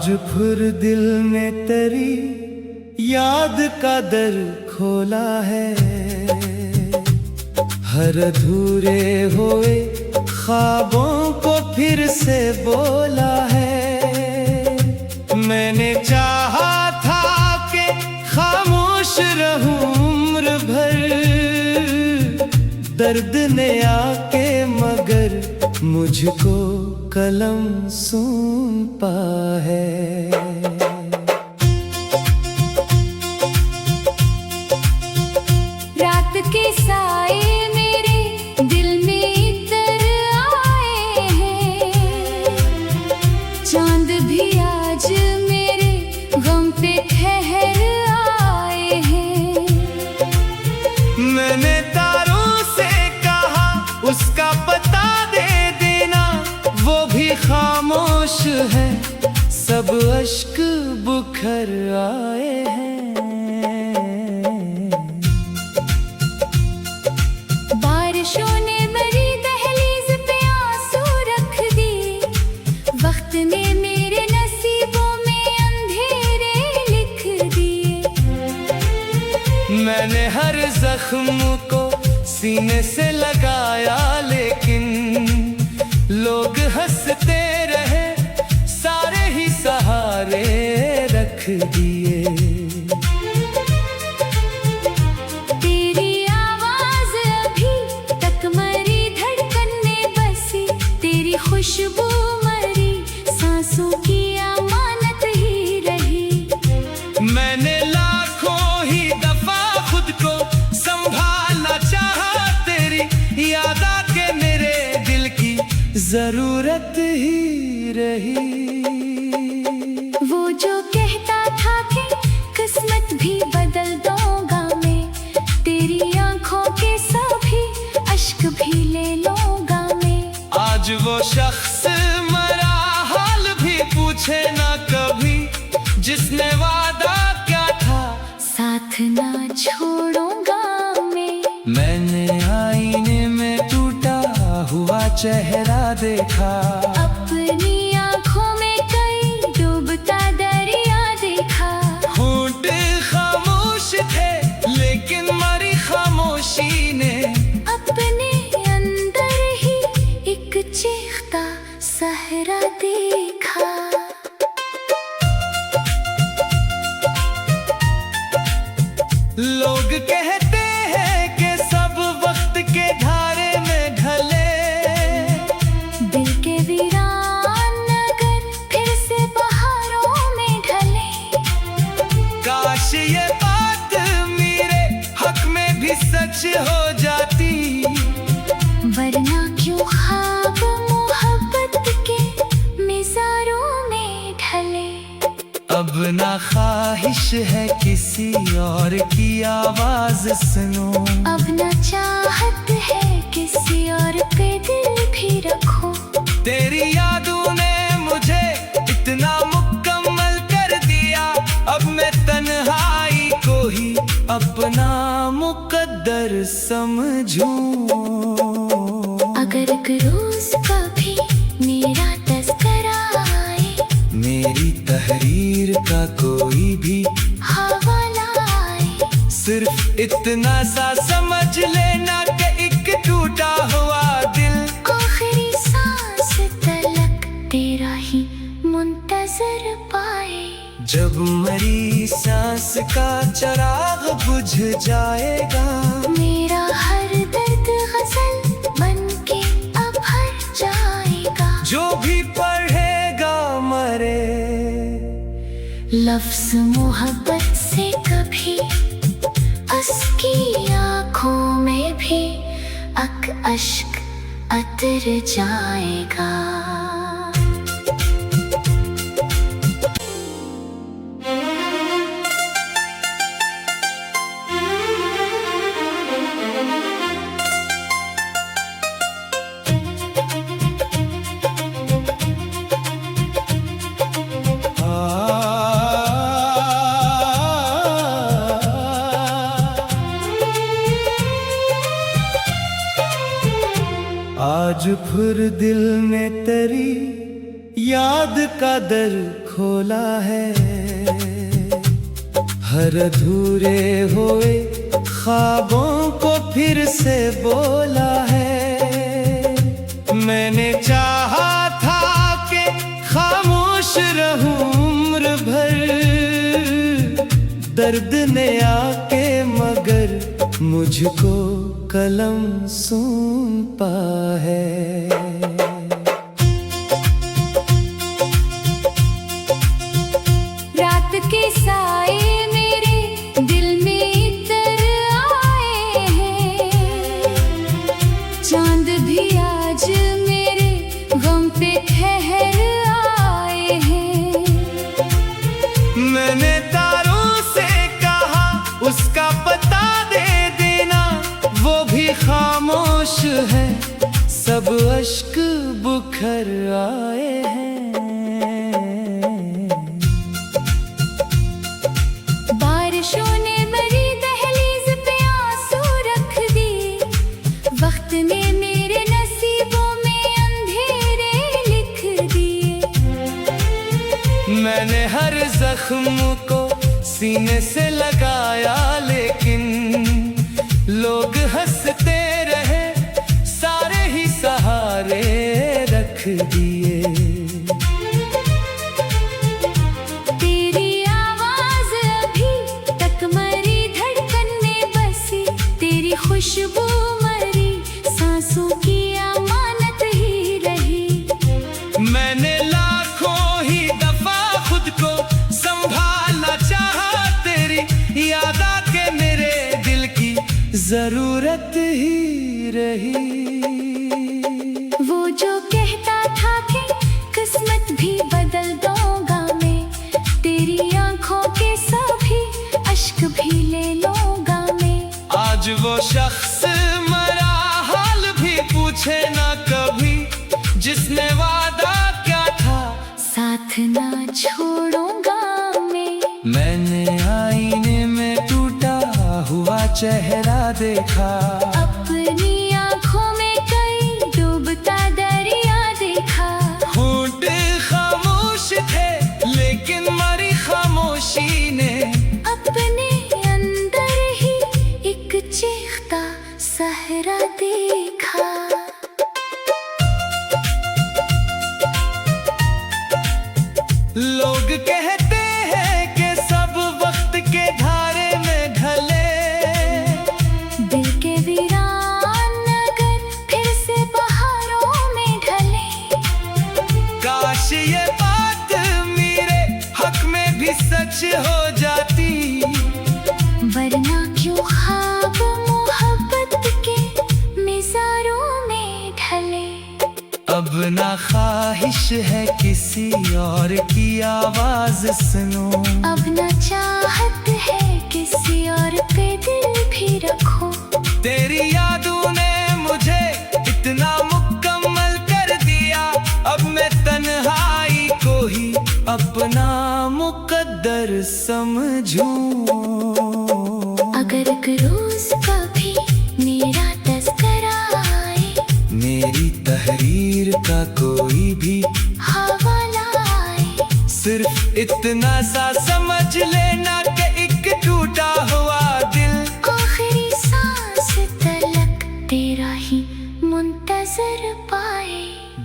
आज फिर दिल ने तेरी याद का दर खोला है। हर अधूरे हुए ख्वाबों को फिर से बोला है। मैंने चाहा था कि खामोश रहूं उम्र भर, दर्द ने आके मगर मुझको कलम सूंपा है। रात के साए मेरे दिल में इतर आए हैं, चांद भी आज मेरे गम पे ठहर आए हैं। मैंने तारों से कहा उसका पता दे देना, वो भी खामोश है, सब अश्क बुखर आए हैं। बारिशों ने मेरी दहलीज पे आंसू रख दिए, वक्त ने मेरे नसीबों में अंधेरे लिख दिए। मैंने हर जख्म को सीने से लगाया, लेकिन लोग हंसते रहे, सारे ही सहारे रख दिए। तेरी आवाज अभी तक मरी धड़कन में बसी, तेरी खुशबू मरी सांसों की अमानत ही रही। मैंने लाखों ही दफा खुद को संभालना चाहा, तेरी याद आके मेरे दिल की जरूरत ही रही। वो जो कहता था कि किस्मत भी बदल दूंगा मैं, तेरी आंखों के सभी अश्क भी ले लूंगा मैं। आज वो शख्स मरा, हाल भी पूछे ना कभी, जिसने वादा क्या था साथ ना छोड़ूंगा मैं। मैंने आईने में टूटा हुआ चेहरा देखा, अपनी आंखों में कई डूबता दरिया देखा। होंठ खामोश थे लेकिन मरी खामोशी ने अपने अंदर ही एक चीखता सहरा देखा। लोग कहते हैं कि सब वक्त के धारे में ढले, दिल के वीरान नगर फिर से बहारों में ढले। काश ये बात मेरे हक में भी सच हो जाती, वरना क्यों ख्वाब मोहब्बत के मिज़ारों में ढले। अब ना ख्वाहिश है किसी और की आवाज सुनूं, अब न चाहत है किसी और पे दिल भी रखूं। तेरी यादों ने मुझे इतना मुकम्मल कर दिया, अब मैं तन्हाई को ही अपना मुकद्दर समझूं। अगर एक रोज कभी मेरा तज़किरा आए, मेरी तहरीर का कोई भी हवाला आए, सिर्फ इतना सा समझ लेना कि एक टूटा हुआ दिल आखिरी सांस तलक तेरा ही मुंतजर पाए। जब मेरी सांस का चिराग बुझ जाएगा, मेरा हर दर्द गजल बन के अब भर जाएगा। जो भी पढ़ेगा मरे, लफ्ज़ मोहब्बत से कभी उसकी आँखों में भी अश्क अतर जाएगा। आज फिर दिल ने तेरी याद का दर खोला है, हर अधूरे हुए ख्वाबों को फिर से बोला है। मैंने चाहा था कि खामोश रहूं उम्र भर, दर्द ने आके मगर मुझको कलम सौंपा है। रात के साए मेरे दिल में इतर आए हैं, चांद भी आज मेरे गम पे ठहर आए हैं। मैंने तारों से कहा उसका पता दे देना, वो भी खामोश है, सब अश्क बुखर आए हैं। बारिशों ने मेरी दहलीज पे आंसू रख दिए, वक्त ने मेरे नसीबों में अंधेरे लिख दिए। मैंने हर जख्म को सीने से लगाया, लेकिन लोग हंसते रहे, सारे ही सहारे रख दिए। तेरी आवाज अभी तक मरी धड़कन में बसी, तेरी खुशबू मरी सांसों की अमानत ही रही। मैंने लाखों ही दफा खुद को संभालना चाहा, तेरी याद आके मेरे दिल की जरूरत ही रही। वो जो कहता था कि किस्मत भी बदल दूंगा मैं, तेरी आंखों के सभी अश्क भी ले लूंगा मैं। आज वो शख्स मरा, हाल भी पूछे ना कभी, जिसने वादा क्या था साथ ना छोड़ूंगा मैं। मैंने आईने में टूटा हुआ चेहरा देखा, अपनी आंखों में कई डूबता दरिया देखा। होंठ खामोश थे लेकिन मरी खामोशी ने अपने अंदर ही एक चीखता सहरा देखा। लोग कहते हैं कि सब वक्त के धारे में ढले, दिल के वीरान नगर फिर से बहारों में ढले। काश ये बात मेरे हक में भी सच हो जाती, वरना क्यों ख्वाब मोहब्बत के मिज़ारों में ढले। अब ना ख्वाहिश है किसी और की आवाज सुनो, अब न चाहत है किसी और पे दिल भी रखो। तेरी यादों ने मुझे इतना मुकम्मल कर दिया, अब मैं तन्हाई को ही अपना मुकद्दर समझूं। अगर एक रोज कभी मेरा तज़किरा आए, मेरी तहरीर का कोई भी हवाला आए, सिर्फ इतना सा समझ लेना कि एक टूटा हुआ दिल आखिरी सांस तलक तेरा ही मुंतजर पाए।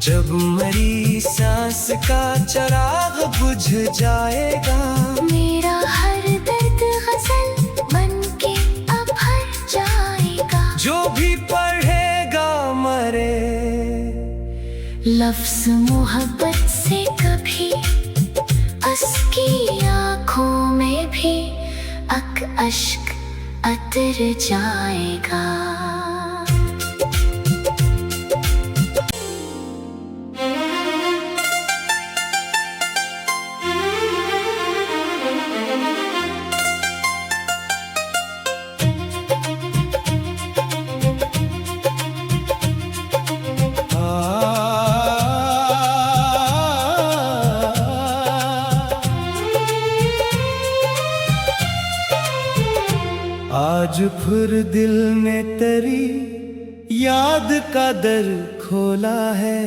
जब मेरी सांस का चिराग बुझ जाएगा, मेरा हर दर्द गजल बनके अब भर जाएगा। जो भी पढ़ेगा मरे, लफ्ज़ मोहब्बत से कभी उसकी आँखों में भी अश्क अतर जाएगा। आज फिर दिल ने तेरी याद का दर खोला है,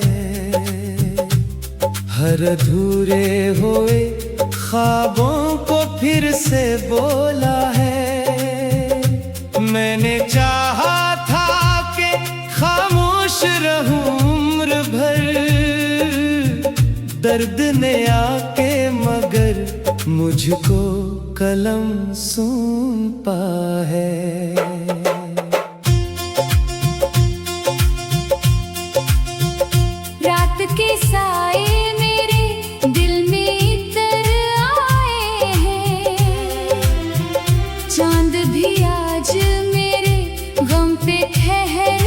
हर अधूरे हुए ख्वाबों को फिर से बोला है। मैंने चाहा था कि खामोश रहूं उम्र भर, दर्द ने आके मगर मुझको कलम सौंपा है। रात के साए मेरे दिल में इतर आए हैं, चांद भी आज मेरे गम पे ठहर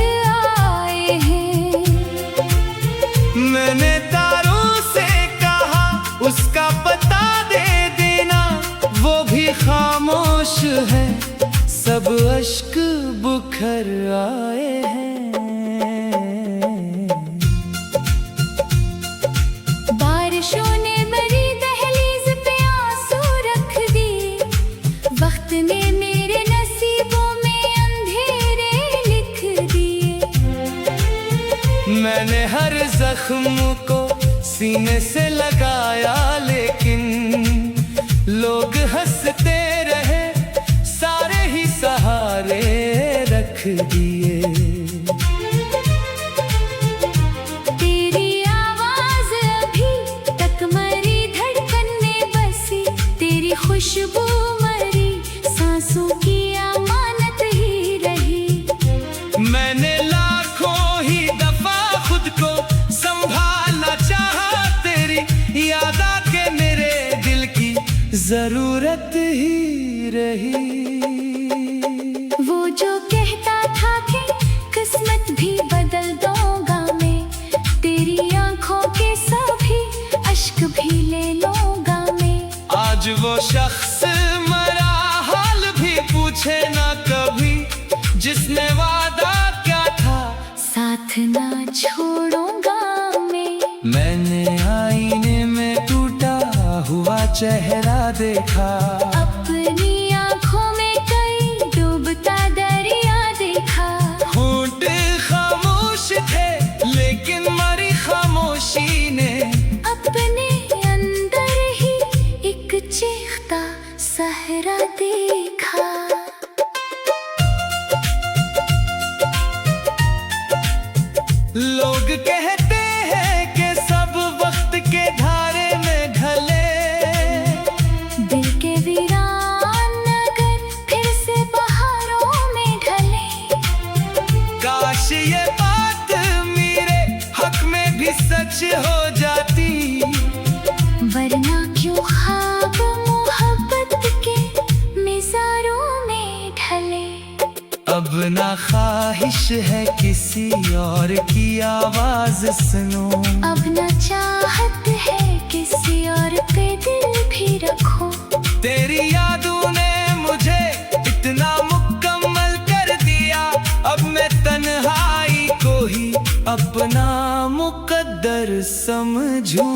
आए हैं। मैंने तारों से कहा उसका पता दे देना, वो भी खामोश है, सब अश्क बुखर आए हैं। बारिशों ने मेरी दहलीज पे आंसू रख दिए, वक्त ने मेरे नसीबों में अंधेरे लिख दिए। मैंने हर जख्म को सीने से लगाया, लेकिन लोग हंसते रहे, सारे ही सहारे रख दिए। तेरी आवाज अभी तक मरी धड़कन में बसी, तेरी खुशबू मरी सांसों की अमानत ही रही। मैंने लाखों ही दफा खुद को संभालना चाहा, तेरी याद आके मेरे दिल की जरूरत ही रही। वो जो कहता था कि किस्मत भी बदल दूंगा मैं, तेरी आंखों के सभी अश्क भी ले लूंगा मैं। आज वो शख्स मरा, हाल भी पूछे ना कभी, जिसने वादा क्या था साथ ना छोड़ूंगा मैं। मैंने आईने में टूटा हुआ चेहरा देखा, अपनी आंखों में कई डूबता दरिया देखा। होंठ खामोश थे लेकिन मरी खामोशी ने अपने अंदर ही एक चीखता सहरा देखा। लोग कहते हैं कि सब वक्त के धारे में ढले, दिल के वीरान नगर फिर से बहारों में ढले। काश ये बात मेरे हक में भी सच हो जाती, वरना क्यों ख्वाब मोहब्बत के मिज़ारों में ढले। अब ना ख्वाहिश है किसी और की आवाज सुनो, अब न चाहत है किसी और पे दिल भी रखो। तेरी यादों ने मुझे इतना मुकम्मल कर दिया, अब मैं तन्हाई को ही अपना मुकद्दर समझूं।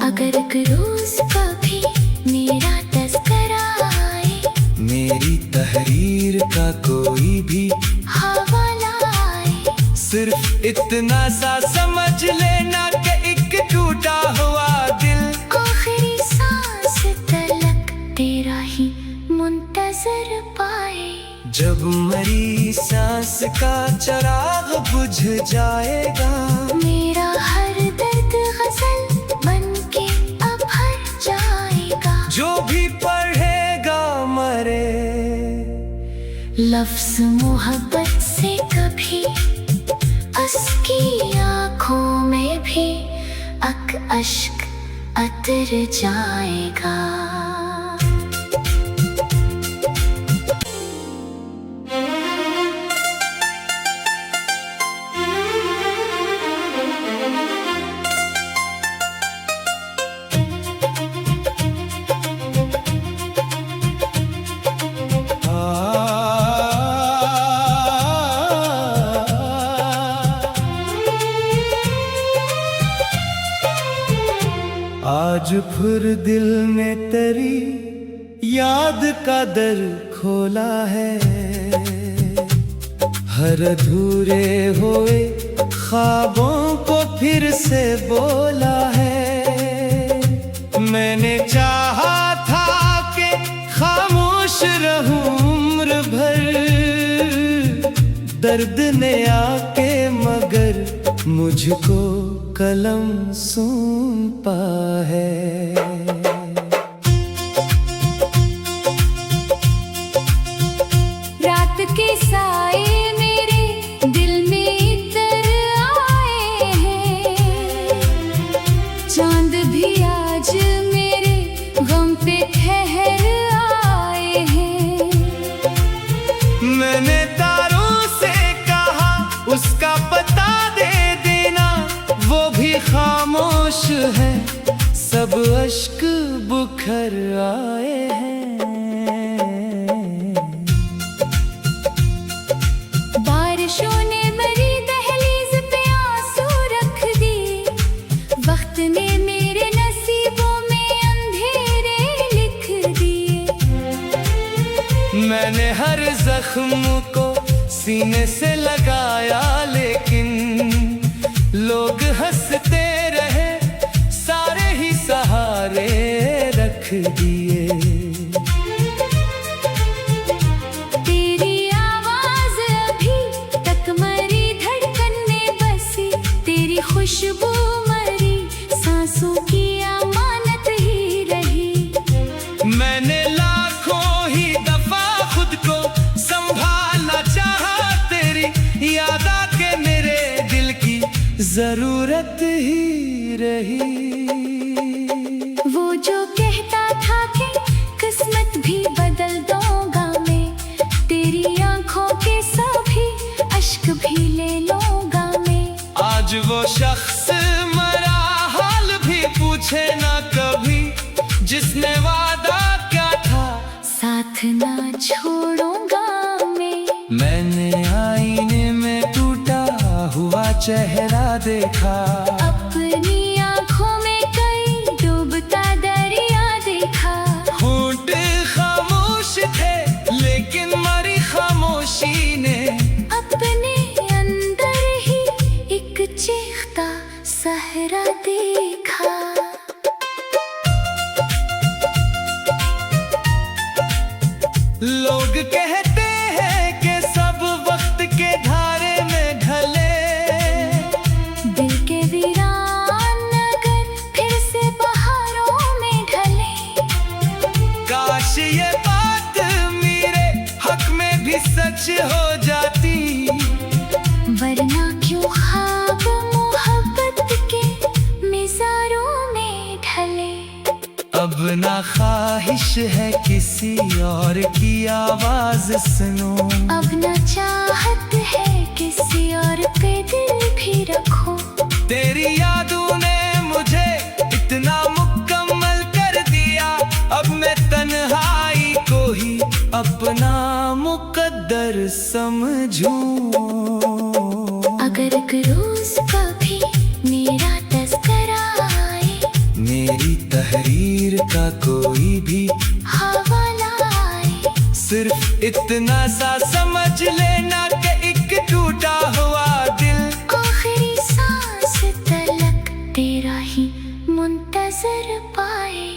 अगर एक रोज कभी मेरा तज़किरा आए, मेरी तहरीर का कोई भी हवाला आए, सिर्फ इतना सा समझ लेना कि एक टूटा हुआ दिल आखिरी सांस तलक तेरा ही मुंतजर पाए। जब मरी सांस का चिराग बुझ जाएगा, मेरा हर दर्द गजल बनके अब भर जाएगा। जो भी पढ़ेगा मरे, लफ्ज़ मोहब्बत से कभी उसकी आँखों में भी अश्क अतर जाएगा। आज फिर दिल ने तेरी याद का दर खोला है, हर अधूरे हुए ख्वाबों को फिर से बोला है। मैंने चाहा था कि खामोश रहूं उम्र भर, दर्द ने आके मगर मुझको कलम सौंपा है। रात के साए मेरे दिल में इतर आए हैं, चांद भी आज मेरे गम पे ठहर आए हैं। मैंने तारों से कहा उसका पता दे देना, वो भी खामोश है, सब अश्क बुखर आए हैं। बारिशों ने मेरी दहलीज पे आंसू रख दिए, वक्त ने मेरे नसीबों में अंधेरे लिख दिए। मैंने हर जख्म को सीने से लगाया, लेकिन लोग हंसते रहे, सारे ही सहारे रख दिए। तेरी आवाज अभी तक मरी धड़कन में बसी, तेरी खुशबू मरी सांसों की अमानत ही रही। मैंने लाखों ही दफा खुद को संभालना चाहा, तेरी याद आके मेरे दिल की जरूरत ही रही। वो जो कहता था कि किस्मत भी बदल दूंगा मैं, तेरी आंखों के सभी अश्क भी ले लूंगा मैं। आज वो शख्स मरा, हाल भी पूछे ना कभी, जिसने वादा क्या था साथ ना छोड़ूंगा मैं। मैंने आईने में टूटा हुआ चेहरा देखा, अपनी आंखों में कई डूबता दरिया देखा। होंठ खामोश थे लेकिन मरी खामोशी ने अपने अंदर ही एक चीखता सहरा देखा। लोग कहते हैं कि सब वक्त के धारे में ढले, दिल के वीरान नगर फिर से बहारों में ढले। काश ये बात मेरे हक में भी सच हो जाती, वरना क्यों ख्वाब मोहब्बत के मिज़ारों में ढले। अब ना ख्वाहिश है किसी और की आवाज सुनो, अब न चाहत है किसी और पे दिल भी रखो। तेरी यादों ने मुझे इतना मुकम्मल कर दिया, अब मैं तन्हाई को ही अपना मुकद्दर समझूं। अगर एक रोज कभी मेरा तज़किरा आए, मेरी तहरीर का कोई भी हवाला आए, सिर्फ इतना सा समझ लेना कि एक टूटा हुआ दिल आखिरी सांस तलक तेरा ही मुंतजर पाए।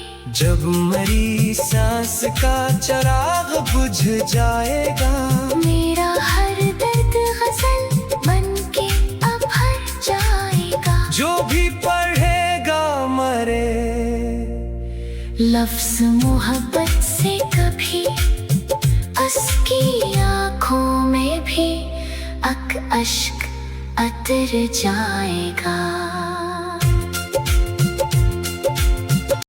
जब मरी सांस का चिराग बुझ जाएगा, मेरा हर दर्द गजल बनके अब भर जाएगा। जो भी पढ़ेगा मरे, लफ्ज मोहब्बत से कभी उसकी आंखों में भी अक अश्क अतर जाएगा।